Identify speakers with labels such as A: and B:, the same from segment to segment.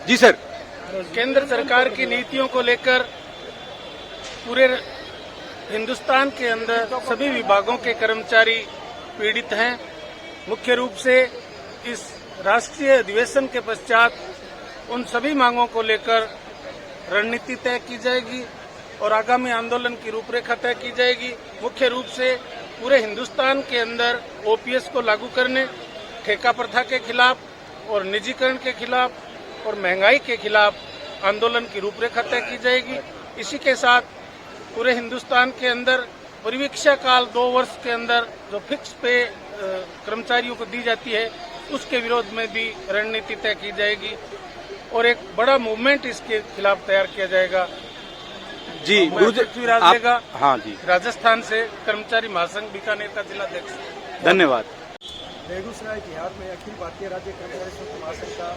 A: जी sir.
B: केंद्र सरकार की नीतियों को लेकर पूरे हिंदुस्तान के अंदर सभी विभागों के कर्मचारी पीड़ित हैं। मुख्य रूप से इस राष्ट्रीय अधिवेशन के पश्चात उन सभी मांगों को लेकर रणनीति तय की जाएगी और आगामी आंदोलन की रूपरेखा तय की जाएगी। मुख्य रूप से पूरे हिंदुस्तान के अंदर ओपीएस को लागू करने, ठेका प्रथा के खिलाफ और निजीकरण के खिलाफ और महंगाई के खिलाफ आंदोलन की रूपरेखा तय की जाएगी। इसी के साथ पूरे हिंदुस्तान के अंदर परिवीक्षा काल 2 वर्ष के अंदर जो फिक्स पे कर्मचारियों को दी जाती है उसके विरोध में भी रणनीति तय की जाएगी और एक बड़ा मूवमेंट इसके खिलाफ तैयार किया जाएगा।
A: जी
B: पृथ्वीराज देगा।
A: हाँ जी,
B: राजस्थान से कर्मचारी महासंघ बीकानेर का जिलाध्यक्ष।
A: धन्यवाद।
C: बेगूसराय बिहार में अखिल भारतीय राज्य कर्मचारी संघ महासंघ का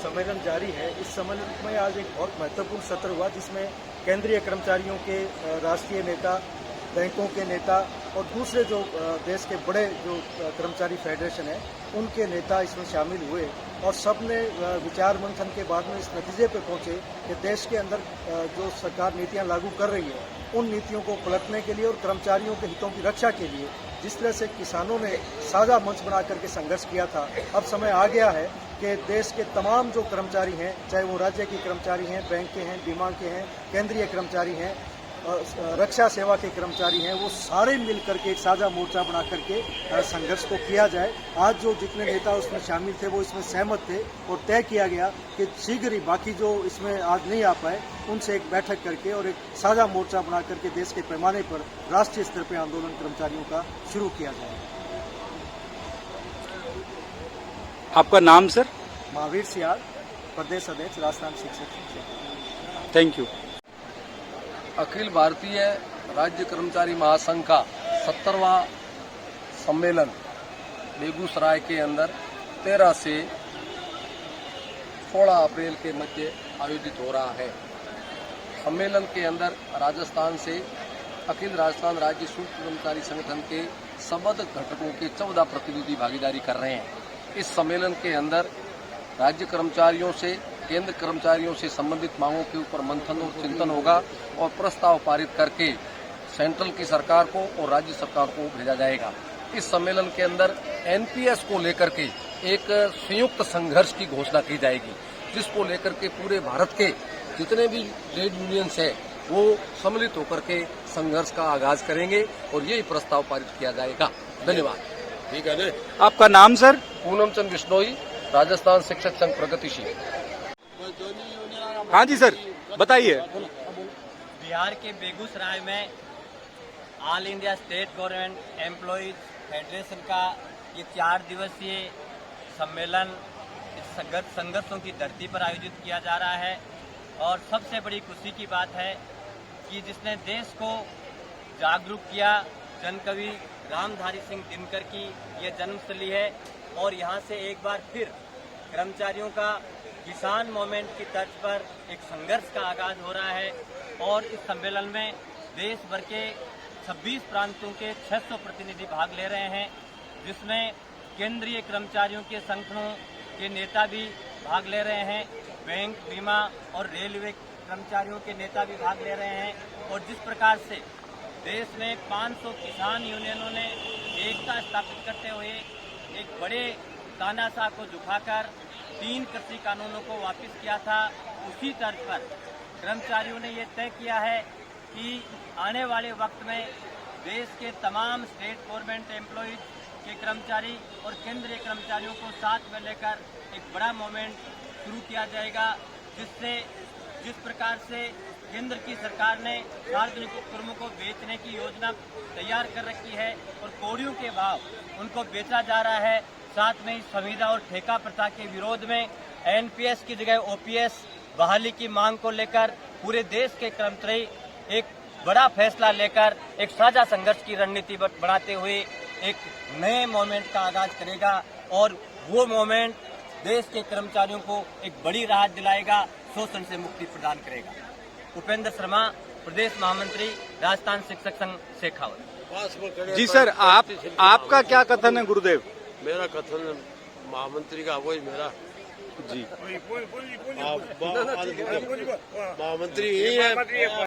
C: सम्मेलन जारी है। इस सम्मेलन में आज एक बहुत महत्वपूर्ण सत्र हुआ जिसमें केंद्रीय कर्मचारियों के राष्ट्रीय नेता, बैंकों के नेता और दूसरे जो देश के बड़े जो कर्मचारी फेडरेशन है उनके नेता इसमें शामिल हुए और सबने विचार मंथन के बाद में इस नतीजे पर पहुंचे कि देश के अंदर जो सरकार नीतियां लागू कर रही है उन नीतियों को पलटने के लिए और कर्मचारियों के हितों की रक्षा के लिए जिस तरह से किसानों ने साझा मंच बना करके संघर्ष किया था, अब समय आ गया है कि देश के तमाम जो कर्मचारी हैं, चाहे वो राज्य के कर्मचारी हैं, बैंक के हैं, बीमा के हैं, केंद्रीय कर्मचारी हैं, रक्षा सेवा के कर्मचारी हैं, वो सारे मिलकर के एक साझा मोर्चा बना करके संघर्ष को किया जाए। आज जो जितने नेता उसमें शामिल थे वो इसमें सहमत थे और तय किया गया कि शीघ्र ही बाकी जो इसमें आज नहीं आ पाए उनसे एक बैठक करके और एक साझा मोर्चा बना करके देश के पैमाने पर राष्ट्रीय स्तर पर आंदोलन कर्मचारियों का शुरू किया जाए।
A: आपका नाम सर?
C: महावीर सियाल, प्रदेश अध्यक्ष, राजस्थान शिक्षक संघ।
A: Thank you.
D: अखिल भारतीय राज्य कर्मचारी महासंघ का 70वां सम्मेलन बेगूसराय के अंदर 13 से 16 अप्रैल के मध्य आयोजित हो रहा है। सम्मेलन के अंदर राजस्थान से अखिल राजस्थान राज्य सूक्ष्म कर्मचारी संगठन के संबद्ध घटकों के 14 प्रतिनिधि भागीदारी कर रहे हैं। इस सम्मेलन के अंदर राज्य कर्मचारियों से, केंद्र कर्मचारियों से संबंधित मांगों के ऊपर मंथन और चिंतन होगा और प्रस्ताव पारित करके सेंट्रल की सरकार को और राज्य सरकार को भेजा जाएगा। इस सम्मेलन के अंदर एनपीएस को लेकर के एक संयुक्त संघर्ष की घोषणा की जाएगी, जिसको लेकर के पूरे भारत के जितने भी ट्रेड यूनियंस है वो सम्मिलित होकर के संघर्ष का आगाज करेंगे और यही प्रस्ताव पारित किया जाएगा। धन्यवाद। ठीक है ना?
A: आपका नाम सर?
D: पूनम चंद बिश्नोई, राजस्थान शिक्षक संघ प्रगतिशील।
A: हाँ जी सर, बताइए।
E: बिहार के बेगूसराय में all India state government employees federation का ये 4 दिवसीय सम्मेलन इस संघर्षों की धरती पर आयोजित किया जा रहा है और सबसे बड़ी खुशी की बात है कि जिसने देश को जागरूक किया, जनकवि रामधारी सिंह दिनकर की ये जन्मस्थली है और यहाँ से एक बार फिर कर्मचारियों का किसान मूवमेंट की तर्ज पर एक संघर्ष का आगाज हो रहा है और इस सम्मेलन में देश भर के 26 प्रांतों के 600 प्रतिनिधि भाग ले रहे हैं, जिसमें केंद्रीय कर्मचारियों के संगठनों के नेता भी भाग ले रहे हैं, बैंक, बीमा और रेलवे कर्मचारियों के नेता भी भाग ले रहे हैं। और जिस प्रकार से देश में 500 किसान यूनियनों ने एकता स्थापित करते हुए एक बड़े तानाशाह को झुकाकर 3 कृषि कानूनों को वापस किया था, उसी तर्ज पर कर्मचारियों ने ये तय किया है कि आने वाले वक्त में देश के तमाम स्टेट गवर्नमेंट एम्प्लॉयज के कर्मचारी और केंद्रीय कर्मचारियों को साथ में लेकर एक बड़ा मूवमेंट शुरू किया जाएगा, जिससे जिस प्रकार से केंद्र की सरकार ने सार्वजनिक उपक्रमों को बेचने की योजना तैयार कर रखी है और कौड़ियों के भाव उनको बेचा जा रहा है, साथ में संविदा और ठेका प्रथा के विरोध में एनपीएस की जगह ओपीएस बहाली की मांग को लेकर पूरे देश के कर्मचारी एक बड़ा फैसला लेकर एक साझा संघर्ष की रणनीति बनाते हुए एक नए मूवमेंट का आगाज करेगा और वो मूवमेंट देश के कर्मचारियों को एक बड़ी राहत दिलाएगा, शोषण से मुक्ति प्रदान करेगा। उपेंद्र शर्मा, प्रदेश महामंत्री, राजस्थान शिक्षक संघ शेखावत।
A: जी सर, आपका क्या कथन है गुरुदेव?
F: मेरा कथन महामंत्री का वही मेरा
A: जी
F: महामंत्री यही है।